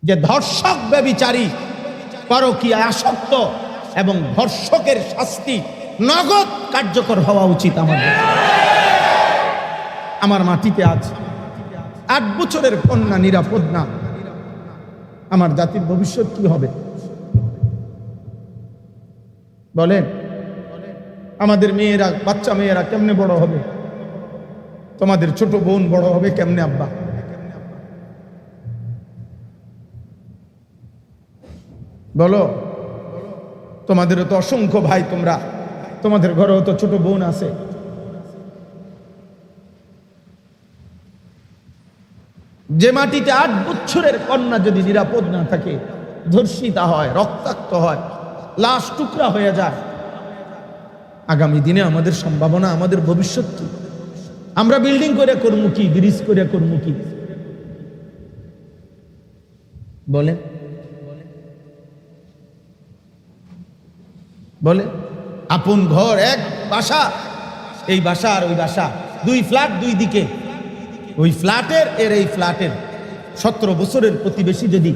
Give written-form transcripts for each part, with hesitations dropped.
যে ধর্ষক ব্যভিচারী পরকীয়ায় আসক্ত এবং ধর্ষকের শাস্তি নগদ কার্যকর হওয়া উচিত। আমার মাটিতে আছে 8 বছরের কন্যা নিরাপদ না, আমার জাতির ভবিষ্যৎ কি হবে বলেন? আমাদের মেয়েরা, বাচ্চা মেয়েরা কেমনে বড় হবে? তোমাদের ছোট বোন বড় হবে কেমনে আব্বা? বলো, তোমাদেরও তো অসংখ্য ভাই, তোমাদের ঘরেও তো ছোট বোন আছে। যে মাটিতে 8 বছরের কন্যা যদি নিরাপদ না থাকে, ধর্ষিতা হয়, রক্তাক্ত হয়, লাশ টুকরা হয়ে যায়, আগামী দিনে আমাদের সম্ভাবনা, আমাদের ভবিষ্যৎ কি? আমরা বিল্ডিং করে করবো কি, ব্রিজ করে করবো কি বলেন? বলে আপন ঘর, এক বাসা, এই বাসা আর ওই বাসা, 2 ফ্ল্যাট 2 দিকে, ওই ফ্ল্যাটের এই ফ্ল্যাটের 17 বছরের প্রতিবেশী যদি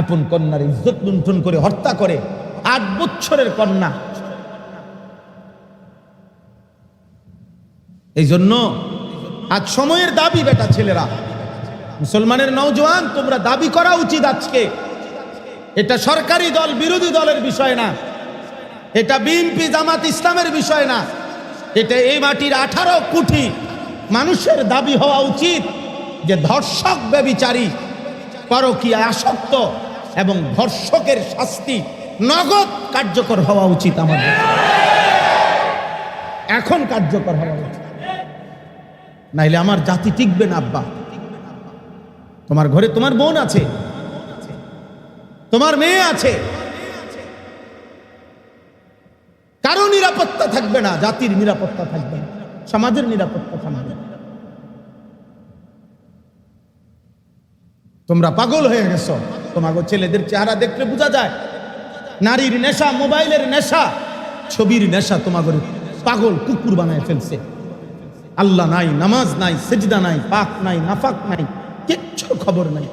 আপন কন্যার ইজ্জত লুণ্ঠন করে হত্যা করে, 8 বছরের কন্যা। এই জন্য আজ সময়ের দাবি, বেটা ছেলেরা, মুসলমানের নওজোয়ান, তোমরা দাবি করা উচিত আজকে। এটা সরকারি দল বিরোধী দলের বিষয় না, এটা বিএনপি জামাত ইসলামের বিষয় না, এটা এই মাটির 18 কোটি মানুষের দাবি হওয়া উচিত যে ধর্ষক ব্যভিচারী পরকীয়ায় আসক্ত এবং ধর্ষকের শাস্তি নগদ কার্যকর হওয়া উচিত। আমাদের এখন কার্যকর হওয়া উচিত, নাইলে আমার জাতি টিকবে না আব্বা। তোমার ঘরে তোমার বোন আছে, তোমার মেয়ে আছে, কারো নিরাপত্তা থাকবে না, জাতির নিরাপত্তা থাকবে না, সমাজের নিরাপত্তা থাকবে না। তোমরা পাগল হয়ে গেছো, তোমাকে ছেলেদের চেহারা দেখলে বোঝা যায় নারীর নেশা, মোবাইলের নেশা, ছবির নেশা তোমাকে পাগল কুকুর বানায় ফেলছে। আল্লাহ নাই, নামাজ নাই, সেজদা নাই, পাক নাই, নাফাক নাই, কিচ্ছু খবর নাই।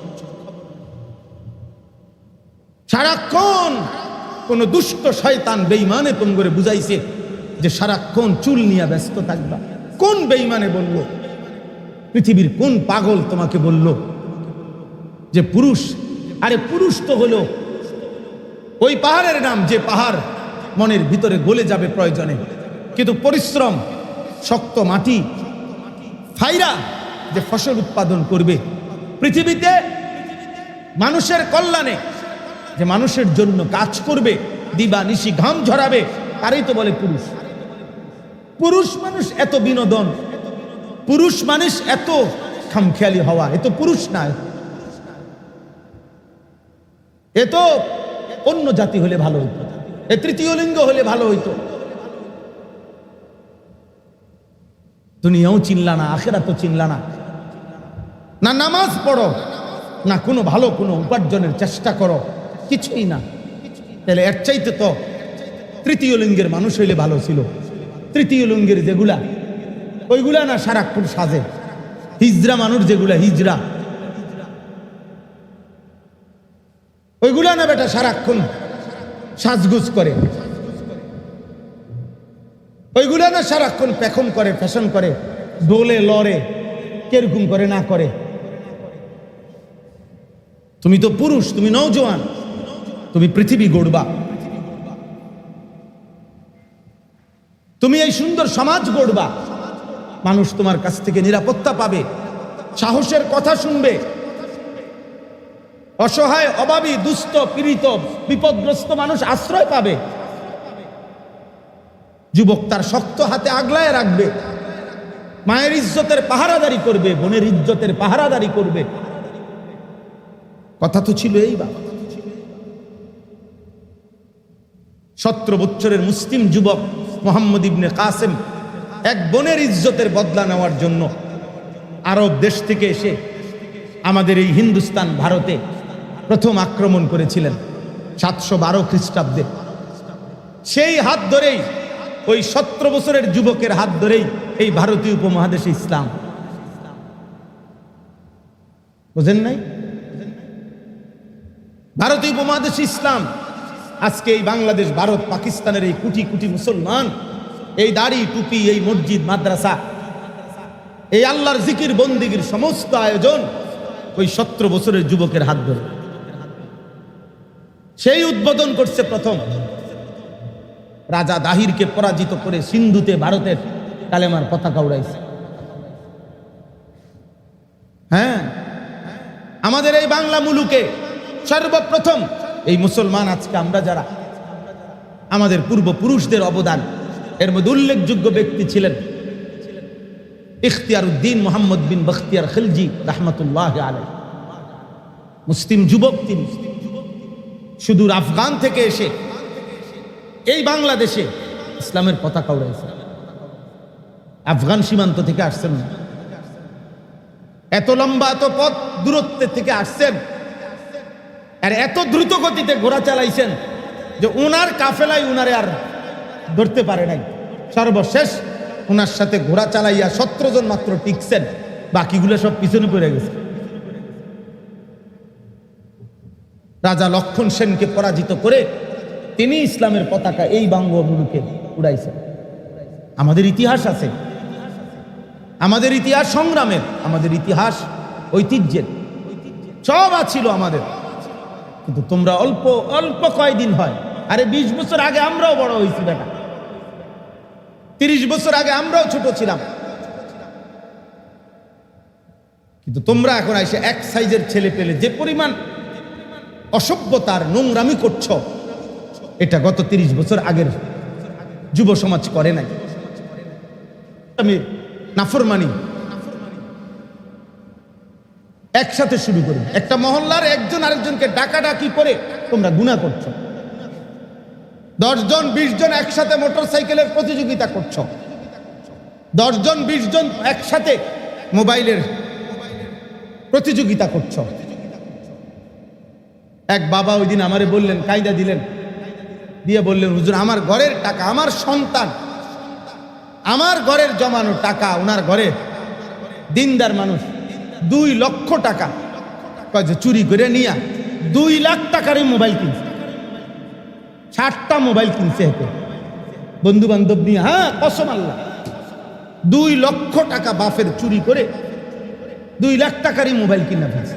সারাক্ষণ কোন দুষ্ট শয়তান বেঈমানে তোমাকে বুঝাইছে যে সারাক্ষণ চুল নিয়ে ব্যস্ত থাকবা। কোন বেঈমানে বলল? পৃথিবীর কোন পাগল তোমাকে বলল যে পুরুষ? আরে পুরুষ তো হলো ওই পাহাড়ের নাম, যে পাহাড় মনের ভিতরে গলে যাবে প্রয়োজনে, কিন্তু পরিশ্রম, শক্ত মাটি ফাইরা যে ফসল উৎপাদন করবে পৃথিবীতে, মানুষের কল্যাণে, যে মানুষের জন্য কাজ করবে, দিবা নিশি ঘাম ঝরাবে, তারই তো বলে পুরুষ। পুরুষ মানুষ এত বিনোদন, পুরুষ মানুষ এত খামখেয়ালি হওয়া, এ তো পুরুষ না, এ তো অন্য জাতি হলে ভালো হইতো, এ তৃতীয় লিঙ্গ হলে ভালো হইতো। দুনিয়াও চিনলা না, আখিরাতও চিনলা না, না নামাজ পড়ো, না কোনো ভালো কোনো উপার্জনের চেষ্টা করো, কিছুই না। তাহলে এর চাইতে তো তৃতীয় লিঙ্গের মানুষ হইলে ভালো ছিল। তৃতীয় লিঙ্গের যেগুলা, ওইগুলা না সারাক্ষণ সাজে, হিজরা মানুষ যেগুলা, হিজরা, ওইগুলা না বেটা সারাক্ষণ সাজগুজ করে, ওইগুলা না সারাক্ষণ পেখন করে, ফ্যাশন করে, দোলে লড়ে, কিরকম করে না করে। তুমি তো পুরুষ, তুমি নওজোয়ান, তুমি পৃথিবী গড়বা, তুমি এই সুন্দর সমাজ গড়বা, মানুষ তোমার কাছ থেকে নিরাপত্তা পাবে, সাহসের কথা শুনবে, অসহায়, অভাবী, দুস্থ, পীড়িত, বিপদগ্রস্ত মানুষ আশ্রয় পাবে, যুবক তার শক্ত হাতে আগলায় রাখবে, মায়ের ইজ্জতের পাহারাদারি করবে, বোনের ইজ্জতের পাহারাদারি করবে। কথা তো ছিল এই বাবা। 17 বছরের মুসলিম যুবক মোহাম্মদ ইবনে কাসেম এক বোনের ইজ্জতের বদলা নেওয়ার জন্য আরব দেশ থেকে এসে আমাদের এই হিন্দুস্তান, ভারতে প্রথম আক্রমণ করেছিলেন 712 খ্রিস্টাব্দে। সেই হাত ধরেই, ওই 17 বছরের যুবকের হাত ধরেই এই ভারতীয় উপমহাদেশে ইসলাম। বুঝেন নাই? ভারতীয় উপমহাদেশে ইসলাম আজকে এই বাংলাদেশ, ভারত, পাকিস্তানের এই কোটি কোটি মুসলমান, এই দাড়ি, টুপি, এই মসজিদ, মাদ্রাসা, এই আল্লাহর জিকির বন্দিগির সমস্ত আয়োজন ওই 17 বছরের যুবকের হাত ধরে। সেই উদ্বোধন করছে প্রথম রাজা দাহিরকে পরাজিত করে সিন্ধুতে ভারতের কালেমার পতাকা উড়াইছে। হ্যাঁ, আমাদের এই বাংলা মুলুকে সর্বপ্রথম এই মুসলমান, আজকে আমরা যারা, আমাদের পূর্বপুরুষদের অবদান, এর মধ্যে উল্লেখযোগ্য ব্যক্তি ছিলেন ইখতিয়ার উদ্দিন মোহাম্মদ বিন বখতিয়ার খিলজি রহমতুল্লাহ আলাইহি। মুসলিম যুবক তিনি, সুদূর আফগান থেকে এসে এই বাংলাদেশে ইসলামের পতাকা উড়াইছে। আফগান সীমান্ত থেকে আসছেন না, এত লম্বা এত পথ দূরত্বের থেকে আসছেন, আর এত দ্রুত গতিতে ঘোড়া চালাইছেন যে ওনার কাফেলাই উনারে আর ধরতে পারে নাই। সর্বশেষ ওনার সাথে ঘোড়া চালাইয়া 17 জন মাত্র টিকছেন, বাকিগুলো সব পিছনে পড়ে গেছে। রাজা লক্ষণ সেনকে পরাজিত করে তিনি ইসলামের পতাকা এই বঙ্গভূমিকে উড়াইছেন। আমাদের ইতিহাস আছে, আমাদের ইতিহাস সংগ্রামের, আমাদের ইতিহাস ঐতিহ্যের, সব ছিল আমাদের। কিন্তু তোমরা অল্প অল্প কয়দিন হয়, আরে 20 বছর আগে আমরাও বড় হয়েছি বেটা, 30 বছর আগে আমরাও ছোট ছিলাম, কিন্তু তোমরা এখন এসে এক সাইজের ছেলে পেলে যে পরিমাণ অসভ্যতার নোংরামি করছ, এটা গত 30 বছর আগের যুব সমাজ করে নাই। আমি নাফরমানি একসাথে শুরু করি, একটা মহল্লার একজন আরেকজনকে ডাকাডাকি করে তোমরা গুনাহ করছো। 10 জন 20 জন একসাথে মোটরসাইকেলের প্রতিযোগিতা করছো, 10 জন 20 জন একসাথে মোবাইলের প্রতিযোগিতা করছো। এক বাবা ওই দিন আমারে বললেন, কায়দা দিলেন, দিয়ে বললেন, হুজুর আমার ঘরের টাকা, আমার সন্তান, আমার ঘরের জমানো টাকা, ওনার ঘরে দিনদার মানুষ 2 লক্ষ টাকা চুরি করে নিয়া 2 লাখ টাকারই মোবাইল কিনছে, 60টা মোবাইল কিনছে এতে বন্ধু বান্ধব নিয়ে। হ্যাঁ, কসম আল্লাহ, 2 লক্ষ টাকা বাপের চুরি করে 2 লাখ টাকারই মোবাইল কিনা ফেলছে।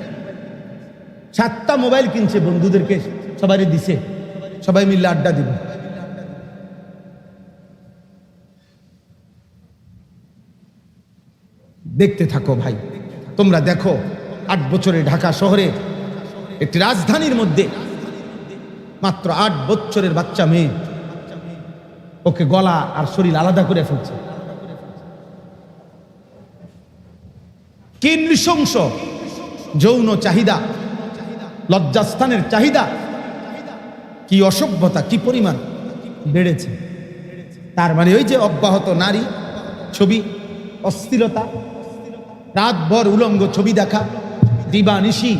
7টা মোবাইল কিনছে, বন্ধুদেরকে সবাই দিছে, সবাই মিলে আড্ডা দিবে। দেখতে থাকো ভাই, তোমরা দেখো 8 বছরে ঢাকা শহরে একটি রাজধানীর মধ্যে মাত্র 8 বছরের বাচ্চা মেয়ে, ওকে গলা আর শরীর আলাদা করে ফেলছে। কি নৃশংস যৌন চাহিদা, লজ্জাস্থানের চাহিদা, কি অসভ্যতা, কি পরিমাণ বেড়েছে। তার মানে ওই যে অব্যাহত নারী ছবি, অস্থিরতা, রাতভর উলঙ্গ ছবি দেখা, দিবানিশি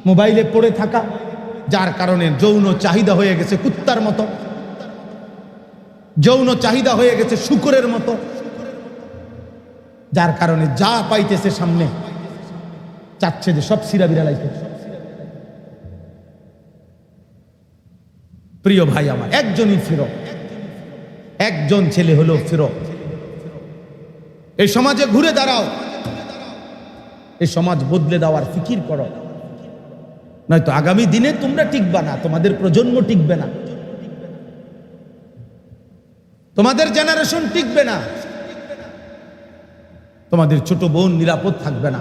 মোবাইলে পড়ে থাকা, যার কারণে যৌন চাহিদা হয়ে গেছে কুত্তার মতো, যৌন চাহিদা হয়ে গেছে শূকরের মতো, যার কারণে যা পাইতেছে সামনে চাচ্ছে যে সব সিরা বিড়ালাইতে। প্রিয় ভাই আমার, একজনই ফিরো, একজন ছেলে হলো ফিরো। এই সমাজে ঘুরে দাঁড়াও, এই সমাজ বদলে দেওয়ার ফিকির করো, নয়তো আগামী দিনে তোমরা টিকবা না, তোমাদের প্রজন্ম টিকবে না, তোমাদের জেনারেশন টিকবে না, তোমাদের ছোট বোন নিরাপদ থাকবে না,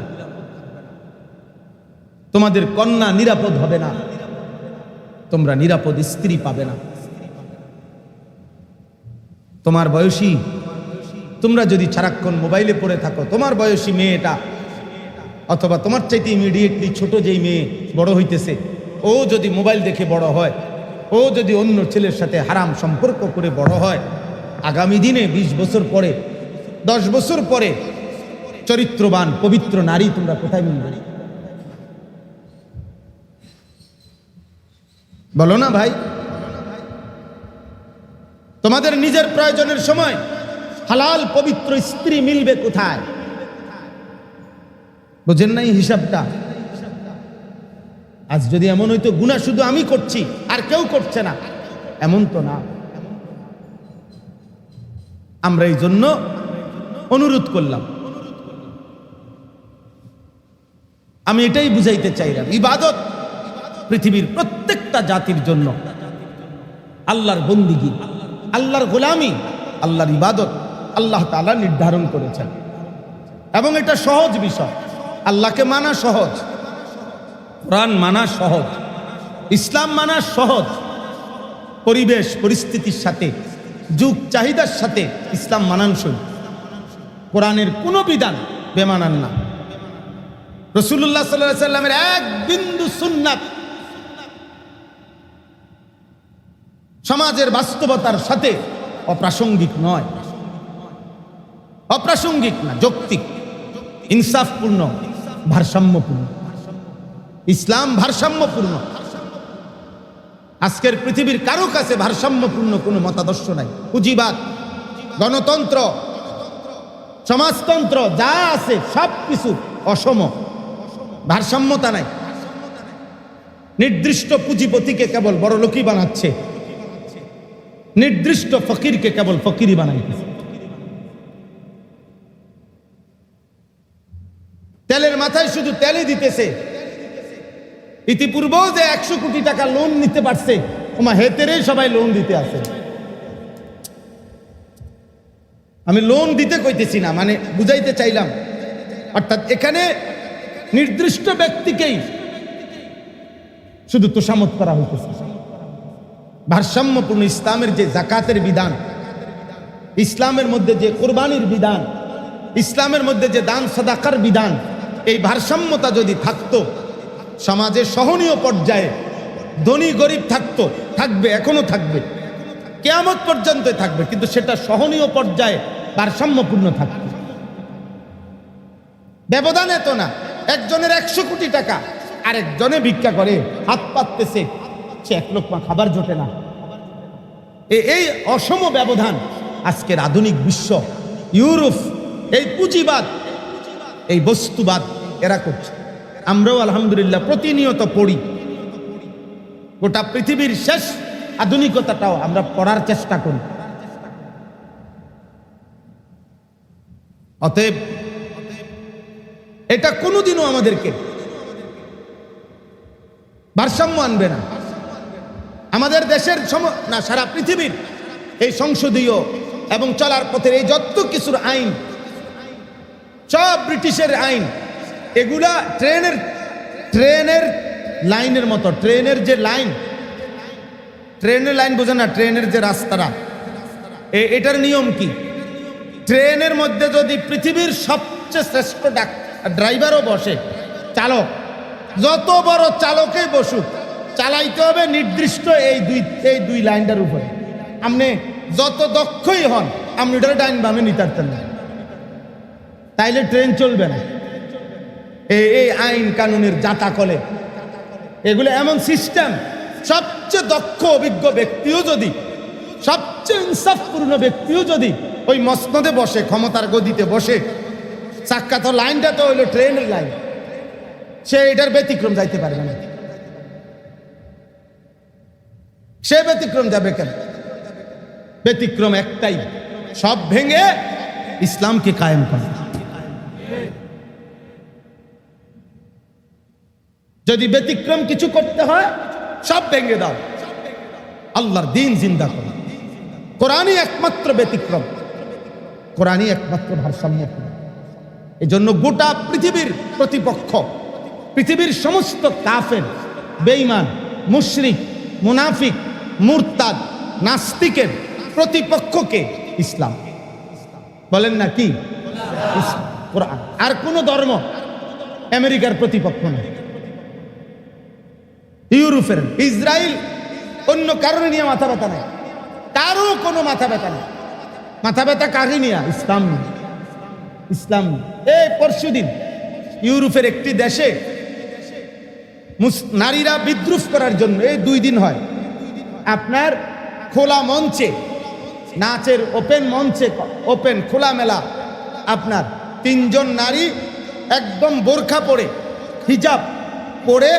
তোমাদের কন্যা নিরাপদ হবে না, তোমরা নিরাপদ স্ত্রী পাবে না। তোমার বয়সী, তোমরা যদি সারাক্ষণ মোবাইলে পড়ে থাকো, তোমার বয়সী মেয়েটা অথবা তোমার চাইতে ইমিডিয়েটলি ছোট যেই মেয়ে বড় হইতেছে, ও যদি মোবাইল দেখে বড় হয়, ও যদি অন্য ছেলের সাথে হারাম সম্পর্ক করে বড় হয়, আগামী দিনে 20 বছর পরে, 10 বছর পরে চরিত্রবান পবিত্র নারী তোমরা কোথায় মিলবে? বলো না ভাই, তোমাদের নিজের প্রয়োজনের সময় হালাল পবিত্র স্ত্রী মিলবে কোথায়? বুঝেন নাই হিসাবটা? আজ যদি এমন হইতো গুনাহ শুধু আমি করছি আর কেউ করছে না, এমন তো না। আমরা এই জন্য অনুরোধ করলাম, আমি এটাই বুঝাইতে চাইলাম, ইবাদত পৃথিবীর প্রত্যেকটা জাতির জন্য আল্লাহর বন্দিগি, আল্লাহর গোলামি, আল্লাহর ইবাদত আল্লাহ তাআলা নির্ধারণ করেছেন। এবং এটা সহজ বিষয়, আল্লাহকে মানা সহজ, কোরআন মানা সহজ, ইসলাম মানা সহজ। পরিবেশ পরিস্থিতির সাথে, যুগ চাহিদার সাথে ইসলাম মানানসই। কোরআনের কোনো বিধান বেমানান না। রাসূলুল্লাহ সাল্লাল্লাহু আলাইহি সাল্লামের এক বিন্দু সুন্নাত সমাজের বাস্তবতার সাথে অপ্রাসঙ্গিক নয়, অপ্রাসঙ্গিক না, যৌক্তিক, ইনসাফপূর্ণ, ভারসাম্যপূর্ণ। ইসলাম ভারসাম্যপূর্ণ। আজকের পৃথিবীর কারো কাছে ভারসাম্যপূর্ণ কোনো মতাদর্শ নাই। পুঁজিবাদ, গণতন্ত্র, সমাজতন্ত্র যা আছে সব কিছু অসম, ভারসাম্যতা নাই। নির্দিষ্ট পুঁজিপতিকে কেবল বড় লোকই বানাচ্ছে, নির্দিষ্ট ফকিরকে কেবল ফকিরই বানাইতেছে। তেলের মাথায় শুধু তেলই দিতেছে। ইতিপূর্বেও যে 100 কোটি টাকা লোন নিতে পারছে, ওমা হেতেরেই সবাই লোন দিতে আছে। আমি লোন দিতে কইতেছি না, মানে বুঝাইতে চাইলাম। অর্থাৎ এখানে নির্দিষ্ট ব্যক্তিকেই শুধু তোষামত করা হইতেছে। ভারসাম্যপূর্ণ ইসলামের যে যাকাতের বিধান, ইসলামের মধ্যে যে কোরবানির বিধান, ইসলামের মধ্যে যে দান সাদাকার বিধান, এই ভারসাম্যতা যদি থাকতো, সমাজে সহনীয় পর্যায়ে ধনী গরিব থাকতো, থাকবে, এখনো থাকবে, কিয়ামত পর্যন্ত থাকবে, কিন্তু সেটা সহনীয় পর্যায়ে ভারসাম্যপূর্ণ থাকবে। ব্যবধান এত না, একজনের 100 কোটি টাকা, আরেকজনে ভিক্ষা করে, হাত পাততেছে, সে 1 লোকমা খাবার জোটে না। এই অসম ব্যবধান আজকের আধুনিক বিশ্ব, ইউরোপ, এই পুঁজিবাদ, এই বস্তুবাদ এরা করছে। আমরাও আলহামদুলিল্লাহ প্রতিনিয়ত পড়ি। গোটা পৃথিবীর শেষ আধুনিকতাটাও আমরা পড়ার চেষ্টা করি। অতএব এটা কোনোদিনও আমাদেরকে ভারসাম্য আনবে না। আমাদের দেশের না, সারা পৃথিবীর এই সংসদীয় এবং চলার পথের এই যত কিছুর আইন, সব ব্রিটিশের আইন, এগুলা ট্রেনের লাইনের মতো। ট্রেনের যে লাইন, ট্রেনের লাইন বোঝে না, ট্রেনের যে রাস্তাটা, এটার নিয়ম কি? ট্রেনের মধ্যে যদি পৃথিবীর সবচেয়ে শ্রেষ্ঠ ড্রাইভারও বসে, চালক, যত বড় চালকেই বসুক, চালাইতে হবে নির্দিষ্ট এই দুই লাইনটার উপরে। আপনি যত দক্ষই হন, আপনি ওটার ডাইন বামে নিতে পারতেন না, তাইলে ট্রেন চলবে না। এই আইন কানুনের জাতাকলে এগুলো এমন সিস্টেম, সবচেয়ে দক্ষ অভিজ্ঞ ব্যক্তিও যদি, সবচেয়ে ইনসাফপূর্ণ ব্যক্তিও যদি ওই মসনদে বসে, ক্ষমতার গদিতে বসে, চাক্কা তো লাইনটা তো হইলো ট্রেনের লাইন, সে এটার ব্যতিক্রম যাইতে পারবে না। সে ব্যতিক্রম যাবে কেন? ব্যতিক্রম একটাই, সব ভেঙে ইসলামকে কায়েম করা। যদি ব্যতিক্রম কিছু করতে হয়, সব ভেঙে দাও, আল্লাহর দ্বীন জিন্দা করো। কোরআনই একমাত্র ব্যতিক্রম, কোরআনই একমাত্র ভারসাম্য। এই জন্য গোটা পৃথিবীর প্রতিপক্ষ, পৃথিবীর সমস্ত কাফের, বেঈমান, মুশরিক, মুনাফিক, মুরতাদ, নাস্তিকের প্রতিপক্ষকে ইসলাম বলেন না কি? কোরআন। আর কোন ধর্ম আমেরিকার প্রতিপক্ষ না, ইউরোপের, ইসরায়েল, অন্য কারণে নিয়ে মাথা ব্যথা নেই, কারো কোনো মাথা ব্যথা নেই। মাথা ব্যথা কাকে নিয়ে? ইসলাম নিয়ে। ইসলাম এই পরশুদিন ইউরোপের একটি দেশে নারীরা বিদ্রুপ করার জন্য, এই 2 দিন হয়, আপনার খোলা মঞ্চে, নাচের ওপেন মঞ্চে, ওপেন খোলামেলা, আপনার 3 জন নারী একদম বোরখা পরে, হিজাব পরে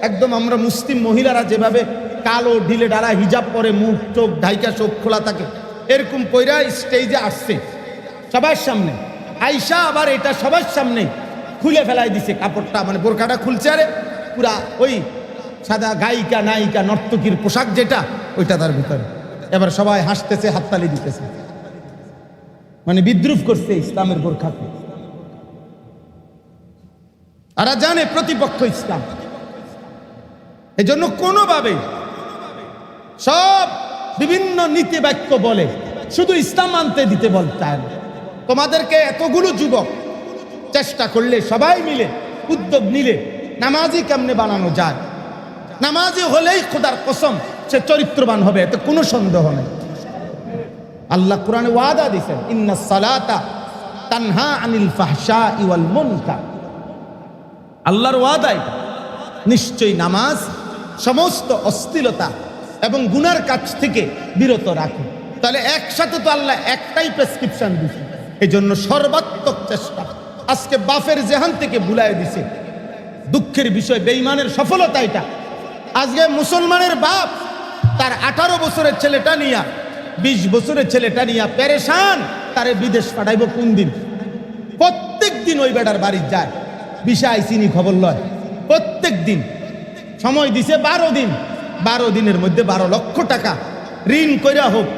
একদম আমরা মুসলিম মহিলারা যেভাবে কালো ঢিলে ডালা হিজাব পরে, মুখ চোখ ঢাইকা চোখ খোলা থাকে, এরকম পয়রা স্টেজে আসছে সবার সামনে। আইসা আবার এটা সবার সামনে খুলে ফেলাই দিছে কাপড়টা, মানে বোরকাটা খুলছে, আরে পুরা ওই সাদা গায়িকা নায়িকা নর্তকীর পোশাক যেটা, ওইটা তার ভিতরে। এবার সবাই হাসতেছে, হাততালি দিতেছে, মানে বিদ্রুপ করছে ইসলামের বোরখাকে। আর জানে প্রতিপক্ষ ইসলাম। এই জন্য কোনোভাবে সব বিভিন্ন নীতি বাক্য বলে, শুধু ইসলাম আনতে দিতে চায় না। তোমাদেরকে এতগুলো যুবক চেষ্টা করলে, সবাই মিলে উদ্যোগ নিলে নামাজি কেমনে বানানো যায়, নামাজি হলেই খোদার কসম সে চরিত্রবান হবে, এতে কোনো সন্দেহ নেই। আল্লাহ কোরআনে ওয়াদা দিয়েছেন, ইন্নাস সালাতা তানহা আনিল ফাহশাই ওয়াল মুনকার। আল্লাহর ওয়াদা এটা, নিশ্চয়ই নামাজ সমস্ত অশ্লীলতা এবং গুনার কাজ থেকে বিরত রাখে। তাহলে একসাথে তো আল্লাহ একটাই প্রেসক্রিপশন দিছে, এই জন্য সর্বাত্মক চেষ্টা। আজকে বাপের জেহান থেকে ভুলাই দিছে। দুঃখের বিষয়, বেঈমানের সফলতা এটা। আজকে মুসলমানের বাপ তার 18 বছরের ছেলেটা নিয়া, 20 বছরের ছেলেটা নিয়া পেরেশান, তারে বিদেশ পাঠাইব কোন দিন। প্রত্যেক দিন ওই বেটার বাড়ি যায়, বিষয় চিনি খবর লয়। প্রত্যেক দিন সময় দিছে 12 দিন, 12 দিনের মধ্যে 12 লক্ষ টাকা ঋণ কইরা হোক,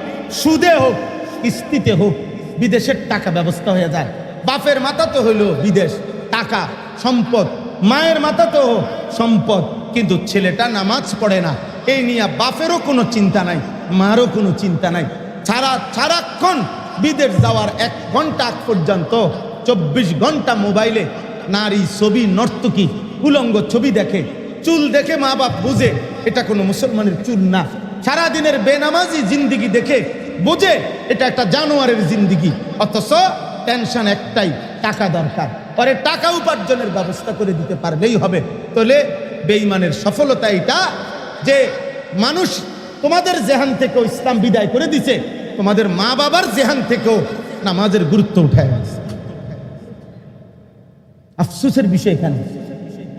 সুদে হোক, কিস্তিতে হোক, বিদেশের টাকা ব্যবস্থা হয়ে যায়। বাপের মাথা তো হইল বিদেশ, টাকা, সম্পদ, মায়ের মাথা তো সম্পদ, কিন্তু ছেলেটা নামাজ পড়ে না। এই নিয়ে বাপেরও কোনো চিন্তা নাই, মারও কোনো চিন্তা নাই। সারাক্ষণ বিদেশ যাওয়ার 1 ঘন্টা আগ পর্যন্ত 24 ঘন্টা মোবাইলে নারী ছবি, নর্তকী, উলঙ্গ ছবি দেখে। চুল দেখে মা বাপ বুঝে এটা কোনো মুসলমানের চুল না। সারাদিনের বেনামাজি জিন্দিগি দেখে বুঝে এটা একটা জানোয়ারের জিন্দিগি। অথচ টেনশন একটাই, টাকা দরকার, পরে টাকা উপার্জনের ব্যবস্থা করে দিতে পারলেই হবে। তাহলে বেঈমানের সফলতা এটা যে মানুষ তোমাদের জেহান থেকেও ইসলাম বিদায় করে দিছে, তোমাদের মা বাবার জেহান থেকেও নামাজের গুরুত্ব উঠায় দিছে। আফসোসের বিষয় এখানে,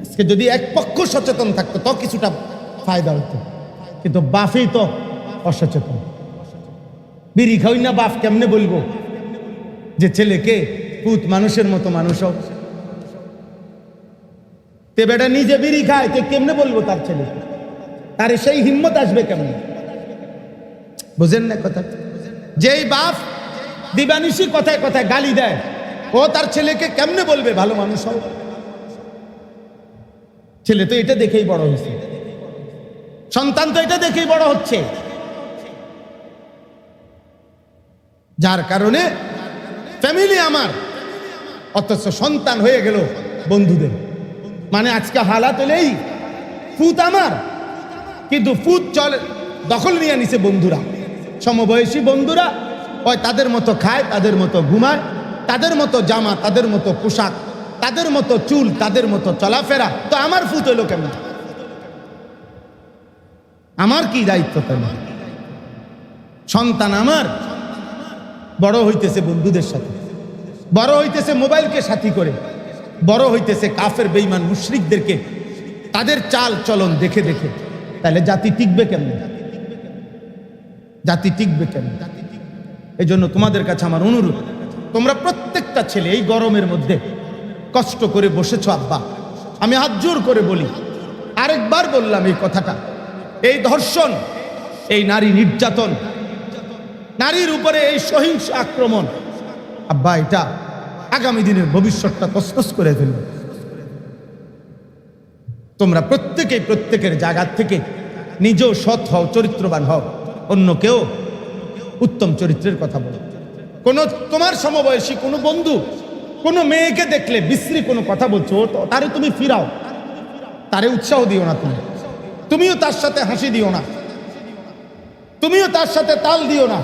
আজকে যদি এক পক্ষ সচেতন থাকতো তো কিছুটা ফায়দা হতো, কিন্তু বাপই তো অসচেতন। বিড়ি খাই না বাপ কেমনে বলবো যে ছেলেকে পুত মানুষের মতো মানুষ হোক? তে বেটা নিজে বিড়ি খায়, তে কেমনে বলবো তার ছেলেকে? তার সেই হিম্মত আসবে কেমনে? বুঝেন না কথা? যেই বাপ দিবানিশি কথায় কথায় গালি দেয়, ও তার ছেলেকে কেমনে বলবে ভালো মানুষ হোক? ছেলে তো এটা দেখেই বড় হয়েছে, সন্তান তো এটা দেখেই বড় হচ্ছে। যার কারণে ফ্যামিলি আমার, অথচ সন্তান হয়ে গেল বন্ধুদের। মানে আজকে হালাত হলেই ফুত আমার, কিন্তু ফুত চলে দখল নিয়ে নিছে বন্ধুরা, সমবয়সী বন্ধুরা। ওই তাদের মতো খায়, তাদের মতো ঘুমায়, তাদের মতো জামা, তাদের মতো পোশাক, তাদের মতো চুল, তাদের মতো চলাফেরা। তো আমার ফুত হইল কেমন? আমার কি দায়িত্ব? তেমন সন্তান আমার বড় হইতেছে বন্ধুদের সাথে, বড় হইতেছে মোবাইলকে সাথী করে, বড় হইতেছে কাফের বেঈমান মুশরিকদেরকে তাদের চাল চলন দেখে দেখে। তাহলে জাতি টিকবে কেমন? জাতি টিকবে কেমন? এই জন্য তোমাদের কাছে আমার অনুরোধ, তোমরা প্রত্যেকটা ছেলে এই গরমের মধ্যে কষ্ট করে বসেছ আব্বা, আমি হাত জোর করে বলি, আরেকবার বললাম এই কথাটা, এই ধর্ষণ, এই নারী নির্যাতন, নারীর উপরে এই সহিংস আক্রমণ, আব্বা এটা আগামী দিনের ভবিষ্যৎটা তছনছ করে ফেলবে। তোমরা প্রত্যেকেই প্রত্যেকের জায়গা থেকে নিজেও সৎ হও, চরিত্রবান হও, অন্যকেও উত্তম চরিত্রের কথা বলো। কোনো তোমার সমবয়সী কোনো বন্ধু কোনো মেয়েকে দেখলে বিশ্রী কোনো কথা বলছো, তারে তুমি ফিরাও, তারে উৎসাহ দিও না, তুমিও তার সাথে হাসি দিও না, তুমিও তার সাথে তাল দিও না।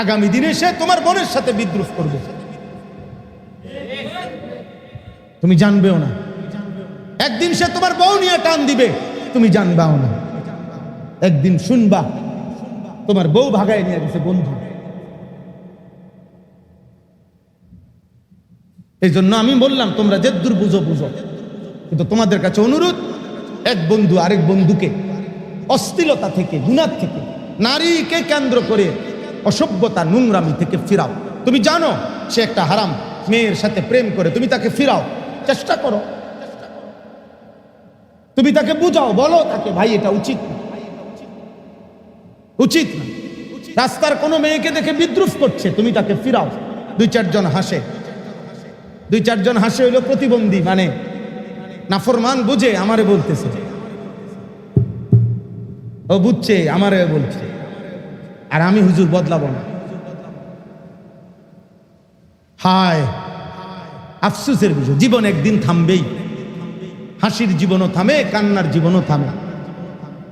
আগামী দিনে সে তোমার বোনের সাথে বিদ্রুপ করবে, তুমি জানবেও না। একদিন সে তোমার বউ নিয়ে টান দিবে, তুমি জানবাও না। একদিন শুনবা তোমার বউ ভাগায় নিয়ে গেছে বন্ধু। এই জন্য আমি বললাম তোমরা যে দূর বুঝো বুঝো, কিন্তু তোমাদের কাছে অনুরোধ, এক বন্ধু আরেক বন্ধুকে অশ্লীলতা থেকে, গুনাহ থেকে, নারীকে কেন্দ্র করে অসভ্যতা নোংরামি থেকে ফিরাও। তুমি জানো সে একটা হারাম মেয়ের সাথে প্রেম করে, তুমি তাকে ফিরাও, চেষ্টা করো। তুমি তাকে বুঝাও, বলো তাকে ভাই এটা উচিত না, উচিত না। রাস্তার কোনো মেয়েকে দেখে বিদ্রুপ করছে, তুমি তাকে ফিরাও। দুই চারজন হাসে, দুই চারজন হাসে হইল প্রতিবন্ধী, মানে নাফরমান বুঝে আমারে বলতেছে, ও বুঝছে আমারে বলছে, আর আমি হুজুর বদলাবো না। হায় আফসোসের বিষয়, জীবন একদিন থামবেই। হাসির জীবনও থামে, কান্নার জীবনও থামে।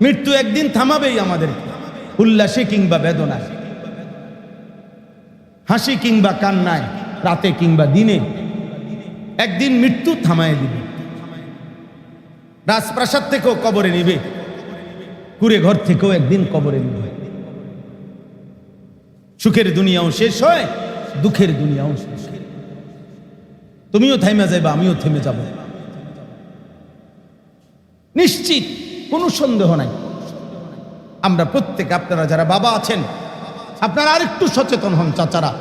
মৃত্যু একদিন থামাবেই আমাদেরকে, উল্লাসে কিংবা বেদনায়, হাসি কিংবা কান্নায়, রাতে কিংবা দিনে, একদিন মৃত্যু থামায় দিবে। রাজপ্রাসাদ থেকেও কবরে নিবে, কুড়ে ঘর থেকেও একদিন কবরে নিবে। সুখের দুনিয়াও শেষ হয়, দুঃখের দুনিয়াও শেষ। তুমিও থেমে যাইবা, আমিও থেমে যাব, নিশ্চিত, কোনো সন্দেহ নাই। আমরা প্রত্যেক, আপনারা যারা বাবা আছেন, আপনারা আরেকটু সচেতন হন। চাচারা,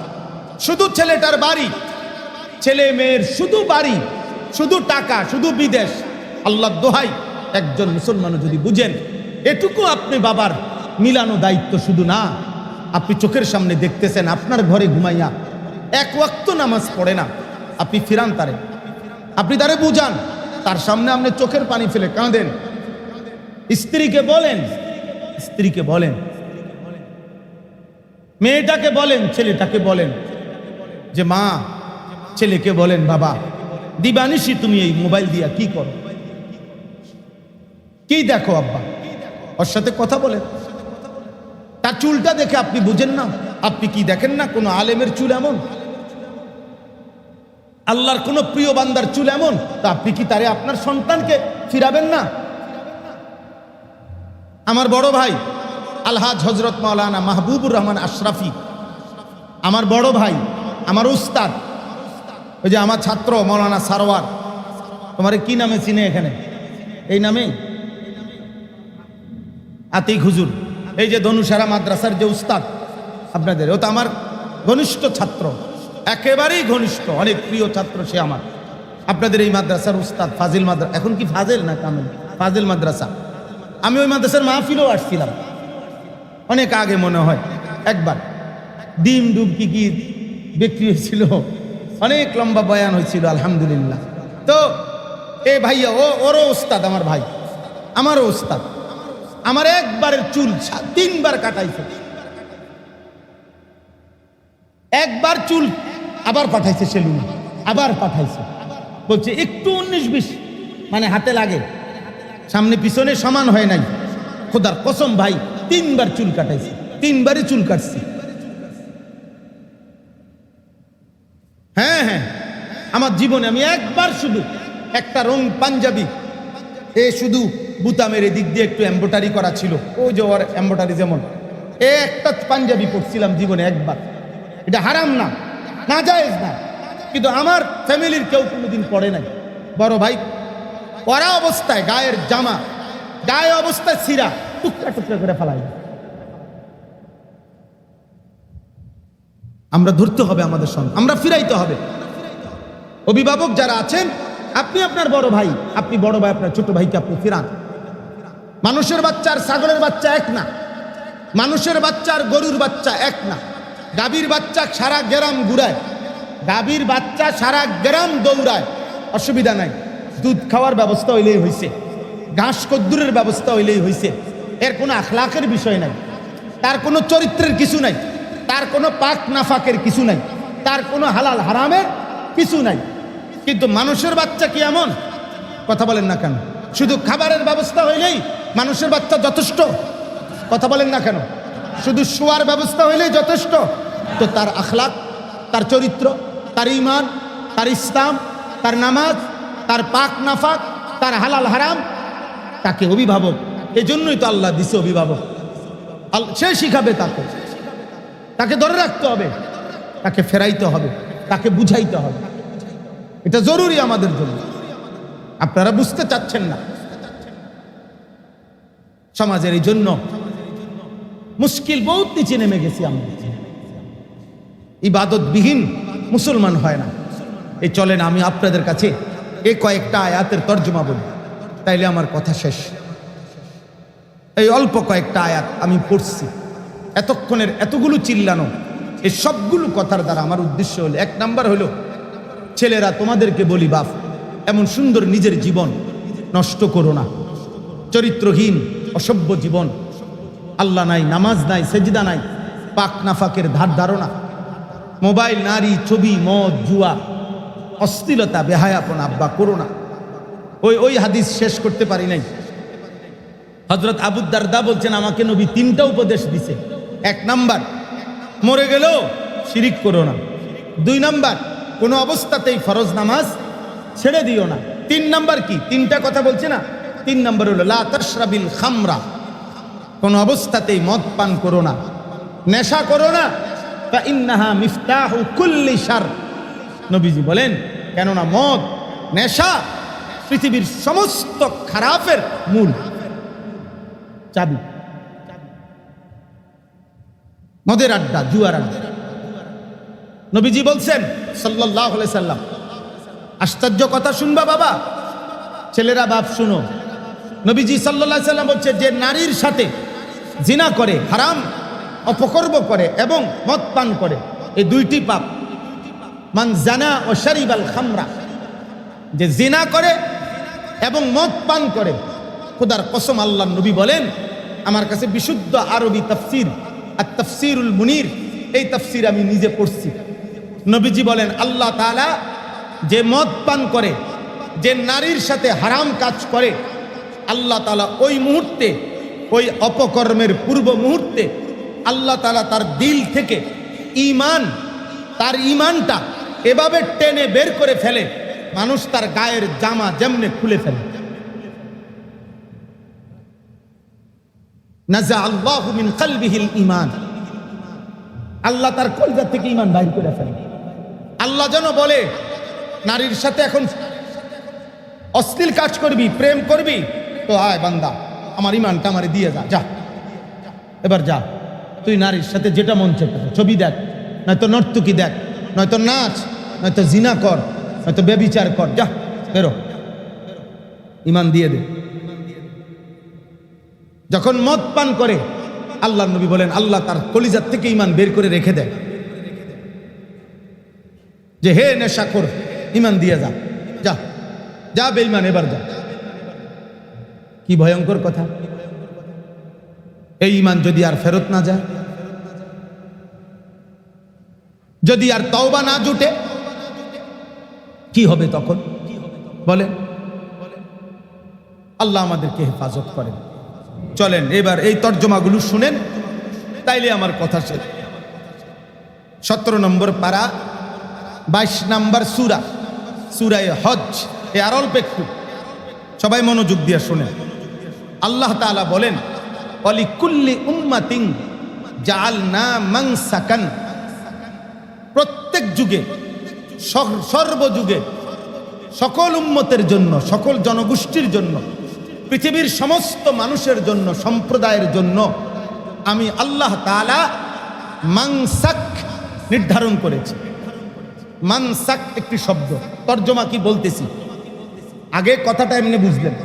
শুধু ছেলেটার বাড়ি, ছেলে মেয়ের শুধু বাড়ি, শুধু টাকা, শুধু বিদেশ, আল্লাহর দোহাই একজন মুসলমানও যদি বুঝেন এটুকু আপনি বাবার মিলানো দায়িত্ব শুধু না, আপনি চোখের সামনে দেখতেছেন আপনার ঘরে ঘুমাইয়া এক ওয়াক্ত নামাজ পড়ে না, আপনি ফিরান তারে, আপনি তারে বুঝান, তার সামনে আপনি চোখের পানি ফেলে কাঁদেন। স্ত্রীকে বলেন, স্ত্রীকে বলেন, মেয়েটাকে বলেন, ছেলেটাকে বলেন যে মা, ছেলেকে বলেন বাবা, দিবানিশি তুমি এই মোবাইল দিয়া কি করো, কি দেখো আব্বা, ওর সাথে কথা বলেন। তার চুলটা দেখে আপনি বুঝেন না, আপনি কি দেখেন না কোন আলেমের চুল এমন, আল্লাহর কোন প্রিয় বান্দার চুল এমন, তা আপনি কি তারে আপনার সন্তানকে ফিরাবেন না? আমার বড় ভাই আলহাজ হজরত মাওলানা মাহবুবুর রহমান আশরাফি, আমার বড় ভাই, আমার উস্তাদ, ওই যে আমার ছাত্র মাওলানা সারওয়ার, তোমারে কি নামে চিনে এখানে? এই নামে আতিক হুজুর, এই যে ধনুসারা মাদ্রাসার যে উস্তাদ আপনাদের, ও তো আমার ঘনিষ্ঠ ছাত্র, একেবারেই ঘনিষ্ঠ, অনেক প্রিয় ছাত্র সে আমার। আপনাদের এই মাদ্রাসার উস্তাদ ফাজিল মাদ্রাসা, এখন কি ফাজিল না কামেল? ফাজিল মাদ্রাসা। আমি ওই মাদ্রাসার মাহফিলেও আসছিলাম অনেক আগে, মনে হয় একবার। ডিম ডুব কি কি বিক্রি হয়েছিল, অনেক লম্বা বয়ান হয়েছিল, আলহামদুলিল্লাহ। তো এ ভাইয়া, ওরও উস্তাদ, আমার ভাই, আমারও উস্তাদ। আমার একবারের চুল 3বার কাটাইছে, একবার চুল আবার পাঠাইছে সেলুনে, আবার পাঠাইছে, বলছে একটু 19-20 মানে হাতে লাগে, সামনে পিছনে সমান হয় নাই। খোদার কসম ভাই, 3বার চুল কাটাইছে, 3বারই চুল কাটছি। হ্যাঁ হ্যাঁ, আমার জীবনে আমি একবার শুধু একটা রং পাঞ্জাবি, এ শুধু বুতামের এদিক দিয়ে একটু এম্বোটারি করা ছিল, ওই যে ওর এম্বোটারি যেমন, একটা পাঞ্জাবি পরছিলাম জীবনে একবার। এটা হারাম না, নাজায়েজ না, কিন্তু আমার ফ্যামিলির কেউ কোনোদিন পড়ে নাই। বড় ভাই পরা অবস্থায় গায়ের জামা, গায়ে অবস্থায় ছিঁড়া, টুকরা টুকরা করে ফেলাই। আমরা ধরতে হবে আমাদের সঙ্গে, আমরা ফিরাইতে হবে। অভিভাবক যারা আছেন, আপনি আপনার বড় ভাই, আপনি বড় ভাই আপনার ছোট ভাইকে আপনি ফিরান। মানুষের বাচ্চা আর ছাগলের বাচ্চা এক না, মানুষের বাচ্চা আর গরুর বাচ্চা এক না। গাভীর বাচ্চা সারা গ্রাম ঘুরায়, গাভীর বাচ্চা সারা গ্রাম দৌড়ায়, অসুবিধা নাই। দুধ খাওয়ার ব্যবস্থা হইলেই হয়েছে, ঘাস কদ্দুরের ব্যবস্থা হইলেই হয়েছে। এর কোনো আখলাকের বিষয় নাই, তার কোনো চরিত্রের কিছু নাই, তার কোনো পাক নাফাকের কিছু নাই, তার কোনো হালাল হারামের কিছু নাই। কিন্তু মানুষের বাচ্চা কি এমন? কথা বলেন না কেন? শুধু খাবারের ব্যবস্থা হইলেই মানুষের বাচ্চা যথেষ্ট? কথা বলেন না কেন? শুধু শোয়ার ব্যবস্থা হইলেই যথেষ্ট? তো তার আখলাক, তার চরিত্র, তার ঈমান, তার ইসলাম, তার নামাজ, তার পাক নাফাক, তার হালাল হারাম, তাকে অভিভাবক, এজন্যই তো আল্লাহ দিছে অভিভাবক। সে শিখাবে তাকে, তাকে ধরে রাখতে হবে, তাকে ফেরাইতে হবে, তাকে বুঝাইতে হবে। এটা জরুরি আমাদের জন্য। আপনারা বুঝতে চাচ্ছেন না, সমাজের এই জন্য মুশকিল বহুত নিচে নেমে গেছি আমরা। ইবাদতবিহীন মুসলমান হয় না। এই চলেন আমি আপনাদের কাছে এই কয়েকটা আয়াতের তর্জমা বলি, তাইলে আমার কথা শেষ। এই অল্প কয়েকটা আয়াত আমি পড়ছি, এতক্ষণের এতগুলো চিল্লানো, এই সবগুলো কথার দ্বারা আমার উদ্দেশ্য হলো, এক নাম্বার হলো, ছেলেরা তোমাদেরকে বলি, বাপ এমন সুন্দর নিজের জীবন নষ্ট করো না। চরিত্রহীন অসভ্য জীবন, আল্লাহ নাই, নামাজ নাই, সেজদা নাই, পাক নাফাকের ধার ধারণা, মোবাইল, নারী, ছবি, মদ, জুয়া, অশ্লীলতা, বেহায়াপনা আব্বা করো না। ওই হাদিস শেষ করতে পারি নাই। হযরত আবু দারদা বলছেন আমাকে নবী তিনটা উপদেশ দিছে। এক নাম্বার, মরে গেলেও শিরিক করো না। দুই নাম্বার, কোনো অবস্থাতেই ফরজ নামাজ ছেড়ে দিও না। তিন নাম্বার কি? তিনটা কথা বলছে না। তিন নাম্বার হলো লা তাশরাবিল খামরা, কোনো অবস্থাতেই মদ পান করো না, নেশা করো না। ফা ইন্নাহা মিফতাহু কুল্লি শার, নবীজি বলেন কেননা মদ, নেশা পৃথিবীর সমস্ত খারাপের মূল চাবি। মদের আড্ডা, জুয়ার আড্ডা। নবীজি বলছেন সাল্লাল্লাহু আলাইহি সাল্লাম, আশ্চর্য কথা শুনবা বাবা, ছেলেরা বাপ শুনো। নবীজি সাল্লাল্লাহু আলাইহি সাল্লাম বলছে যে নারীর সাথে জিনা করে, হারাম অপকর্ম করে এবং মদ পান করে, এই দুইটি পাপ। মান জানা ও শারিবাল খামরা, যে জিনা করে এবং মদ পান করে, খোদার কসম আল্লাহর নবী বলেন, আমার কাছে বিশুদ্ধ আরবি তাফসীর আর তাফসীরুল মুনির, এই তাফসীর আমি নিজে পড়ছি। নবীজি বলেন আল্লাহ তাআলা যে মদ পান করে, যে নারীর সাথে হারাম কাজ করে, আল্লাহ তাআলা ওই মুহূর্তে, ওই অপকর্মের পূর্ব মুহূর্তে আল্লাহ তাআলা তার দিল থেকে ঈমান, তার ঈমানটা এভাবে টেনে বের করে ফেলে, মানুষ তার গায়ের জামা যেমনে খুলে ফেলে। নাজা আল্লাহু মিন কলবিহিল ঈমান, আল্লাহ তার কলজা থেকে ঈমান বাইর করে ফেলে। আল্লাহ যেন বলে নারীর সাথে এখন অশ্লীল কাজ করবি, প্রেম করবি, তো আয় বান্দা, আমার ঈমানটা আমারে দিয়ে যা, যা এবার যা, তুই নারীর সাথে যেটা মন চায় ছবি দেখ, নয়তো নর্তকী দেখ, নয়তো নাচ, নয়তো জিনা কর, নয়তো ব্যভিচার কর, যা বেরো, ঈমান দিয়ে দে। যখন মদ পান করে, আল্লাহ নবী বলেন আল্লাহ তার কলিজার থেকে ঈমান বের করে রেখে দেয়, যে হে নেশাখোর, ঈমান দিয়ে যা, যা যা বেঈমান, এবার যা। কি ভয়ঙ্কর কথা! এই ঈমান যদি আর ফেরত না যায়, যদি আর তওবা না জুটে, কি হবে তখন বলেন? আল্লাহ আমাদেরকে হেফাজত করেন। চলেন এবার এই তর্জমাগুলো শুনেন, তাইলে আমার কথা শেষ। 17 নম্বর পারা, 22 নম্বর সূরা, সূরায়ে হজ। আর অল্প একটু সবাই মনোযোগ দিয়ে শুনেন। আল্লাহ তাআলা বলেন ওয়ালিকুল্লি উম্মাতিন জাআলনা মানসাকান, প্রত্যেক যুগে, সর্বযুগে, সকল উম্মতের জন্য, সকল জনগোষ্ঠীর জন্য, পৃথিবীর সমস্ত মানুষের জন্য, সম্প্রদায়ের জন্য আমি আল্লাহ তাআলা মানসাক নির্ধারণ করেছি। মানসাক একটি শব্দ, তর্জমা কি বলতেছি, আগে কথাটা এমনি বুঝলেন।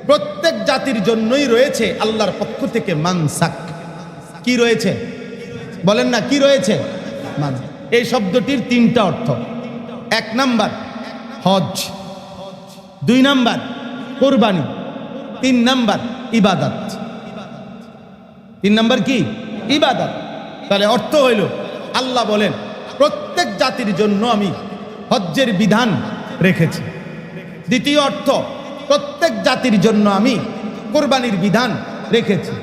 প্রত্যেক জাতির জন্যই রয়েছে আল্লাহর পক্ষ থেকে মানসাক। কি রয়েছে বলেন না, কি রয়েছে? এই শব্দটির তিনটা অর্থ। এক নাম্বার হজ, দুই নাম্বার কোরবানি, তিন নাম্বার ইবাদত। তিন নাম্বার কি? ইবাদত। তাহলে অর্থ হইল আল্লাহ বলেন প্রত্যেক জাতির জন্য আমি হজ্জের বিধান রেখেছি। দ্বিতীয় অর্থ, প্রত্যেক জাতির জন্য আমি কোরবানির বিধান রেখেছি।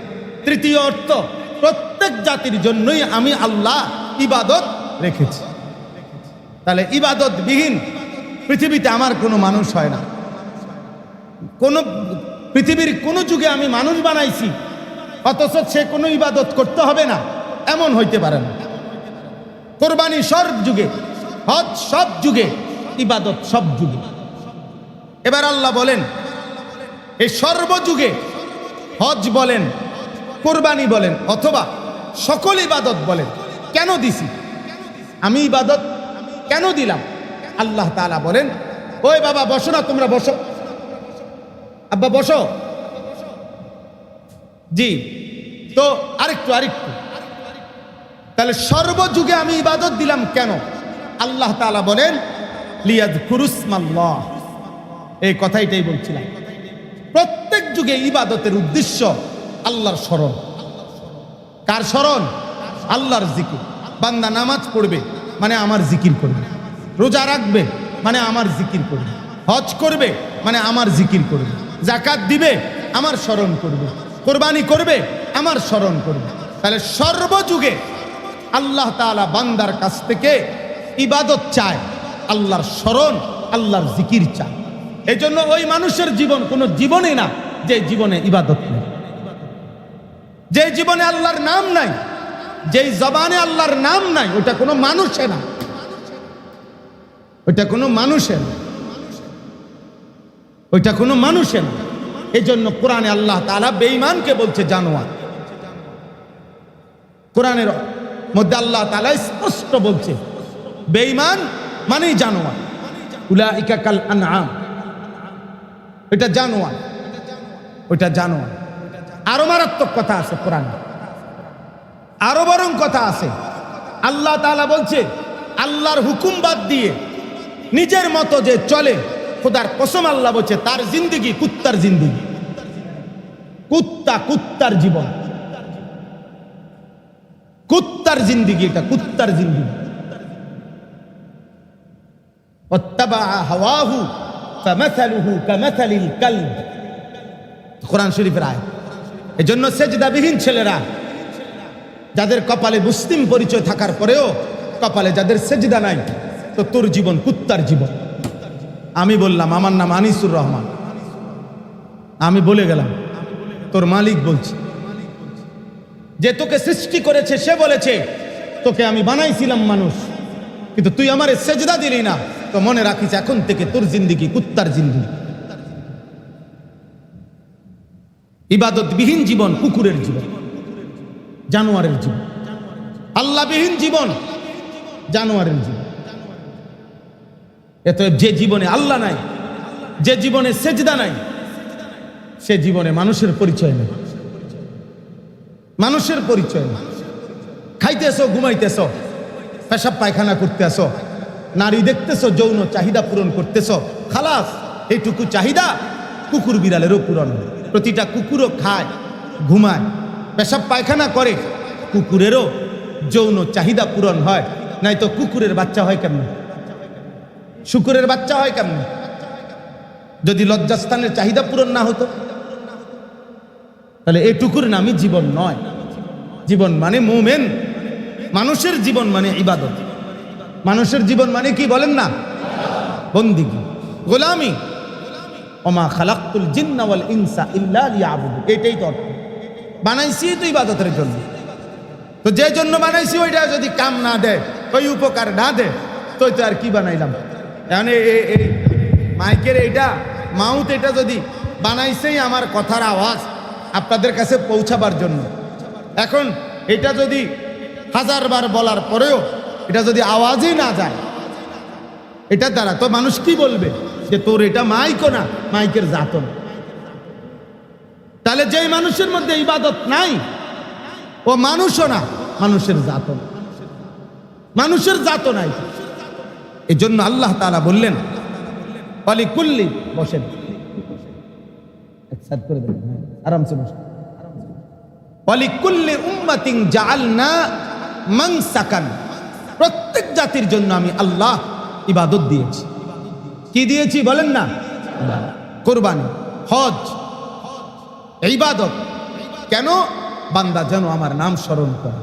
তৃতীয় অর্থ, প্রত্যেক জাতির জন্যই আমি আল্লাহ ইবাদত রেখেছি। তাহলে ইবাদতবিহীন পৃথিবীতে আমার কোনো মানুষ হয় না। পৃথিবীর কোনো যুগে আমি মানুষ বানাইছি, অথচ সে কোনো ইবাদত করতে হবে না, এমন হইতে পারে না। কোরবানি সব যুগে, হজ সব যুগে, ইবাদত সব যুগে। এবার আল্লাহ বলেন এই সর্বযুগে হজ বলেন, কোরবানি বলেন, অথবা সকল ইবাদত বলেন, কেন দিছি? আমি ইবাদত কেন দিলাম? আল্লাহ তাআলা বলেন, ওই বাবা বসো না, তোমরা বসো, আব্বা বসো। জি, তো আরেকটু তাহলে সর্বযুগে আমি ইবাদত দিলাম কেন? আল্লাহ তাআলা বলেন লিয়াযকুরুসমাল্লাহ, এই কথাইটাই বলছিলাম। প্রত্যেক যুগে ইবাদতের উদ্দেশ্য আল্লাহর স্মরণ। কার স্মরণ? আল্লাহর জিকির। বান্দা নামাজ পড়বে মানে আমার জিকির করবে, রোজা রাখবে মানে আমার জিকির করবে, হজ করবে মানে আমার জিকির করবে, যাকাত দিবে আমার স্মরণ করবে, কোরবানি করবে আমার স্মরণ করবে। তাহলে সর্বযুগে আল্লাহ তাআলা বান্দার কাছ থেকে ইবাদত চায়, আল্লাহর স্মরণ, আল্লাহর জিকির চায়। এই জন্য ওই মানুষের জীবন কোনো জীবনই না যে জীবনে ইবাদত নেই, যে জীবনে আল্লাহর নাম নাই, যেই জবানে আল্লাহর নাম নাই, ওটা কোনো মানুষে না, ওইটা কোনো মানুষের না, ওইটা কোনো মানুষের না। এই জন্য কোরআনে আল্লাহ তাআলা বেঈমানকে বলছে জানোয়ার। কোরআনের মধ্যে আল্লাহ তাআলা স্পষ্ট বলছে বেঈমান মানেই জানোয়ার। উলাইকা কাল আনআম, এটা জানোয়ার, ওইটা জানোয়ার। আরো মারাত্মক কথা আছে কোরআনে, আরো বরং কথা আছে। আল্লাহ তাআলা বলছে আল্লাহর হুকুম বাদ দিয়ে নিজের মতো যে চলে, খোদার কসম আল্লাহ বলছে তার জিন্দেগি কুত্তার জিন্দেগি, কুত্তার জীবন, কুত্তার জিন্দেগি, এটা কুত্তার জিন্দেগি। ওয়াত্তাবা হাওয়াহু ফামাসালুহু কামাসালিল কালব, কোরআন শরীফের আয়াত। এজন্য সেজদাবিহীন ছেলেরা, যাদের কপালে মুসলিম পরিচয় থাকার পরেও কপালে যাদের সেজদা নাই, তো তোর জীবন কুত্তার জীবন। আমি বললাম আমার নাম আনিসুর রহমান, আমি বলে গেলাম, তোর মালিক বলছে যে তোকে সৃষ্টি করেছে, সে বলেছে তোকে আমি বানাইছিলাম মানুষ, কিন্তু তুই আমারে সেজদা দিলি না, তো মনে রাখিস এখন থেকে তোর জিন্দেগি কুত্তার জিন্দেগি। ইবাদতবিহীন জীবন কুকুরের জীবন, জানোয়ারের জীবন। আল্লাহবিহীন জীবন জানোয়ারের জীবন। এত যে জীবনে আল্লাহ নাই, যে জীবনে সেজদা নাই, সে জীবনে মানুষের পরিচয় নেই, মানুষের পরিচয় নেই। খাইতেছো, ঘুমাইতেছো, পেশাব পায়খানা করতেছো, নারী দেখতেছো, যৌন চাহিদা পূরণ করতেছো, খালাস। এইটুকু চাহিদা কুকুর বিড়ালেরও পূরণ হয়। প্রতিটা কুকুরও খায়, ঘুমায়, পেশাব পায়খানা করে, কুকুরেরও যৌন চাহিদা পূরণ হয়। নাই তো কুকুরের বাচ্চা হয় কেমন, শুকুরের বাচ্চা হয় কেমন? যদি লজ্জাস্থানের চাহিদা পূরণ না হতো, তাহলে এটুকুর নামই জীবন নয়। জীবন মানে মুমিন, মানুষের জীবন মানে ইবাদত, মানুষের জীবন মানে কি বলেন না? বন্দিগি, গোলামি। ওমা খালাকতুল জিন্না ওয়াল ইনসা ইল্লা লিয়াবুদুন, এটাই তো অর্থ। বানাইছি তো ইবাদতের জন্য, তো যে জন্য বানাইছি ওইটা যদি কাম না দেয়, ওই উপকার না দেয়, তো আর কি বানাইলাম? এখন এই মাইকের এইটা মাউথ, এটা যদি বানাইছেই আমার কথার আওয়াজ আপনাদের কাছে পৌঁছাবার জন্য, এখন এটা যদি 1000 বার বলার পরেও এটা যদি আওয়াজই না যায় এটা দ্বারা, তো মানুষ কি বলবে? যে তোর এটা মাইকও না, মাইকের জাতন। তাহলে যেই মানুষের মধ্যে ইবাদত নাই, ও মানুষও না, মানুষের জাতন, মানুষের জাত নাই। এই জন্য আল্লাহ তাআলা বললেন অলিকুল্লি, বসেন একসাথে করে দেবেন, আরামসে বসেন। অলিকুল্লি উম্মাতিন জাআলনা মানসাকান, প্রত্যেক জাতির জন্য আমি আল্লাহ ইবাদত দিয়েছি। কি দিয়েছি বলেন না? কুরবানি, হজ, ইবাদত। কেন? বান্দা যেন আমার নাম স্মরণ করে।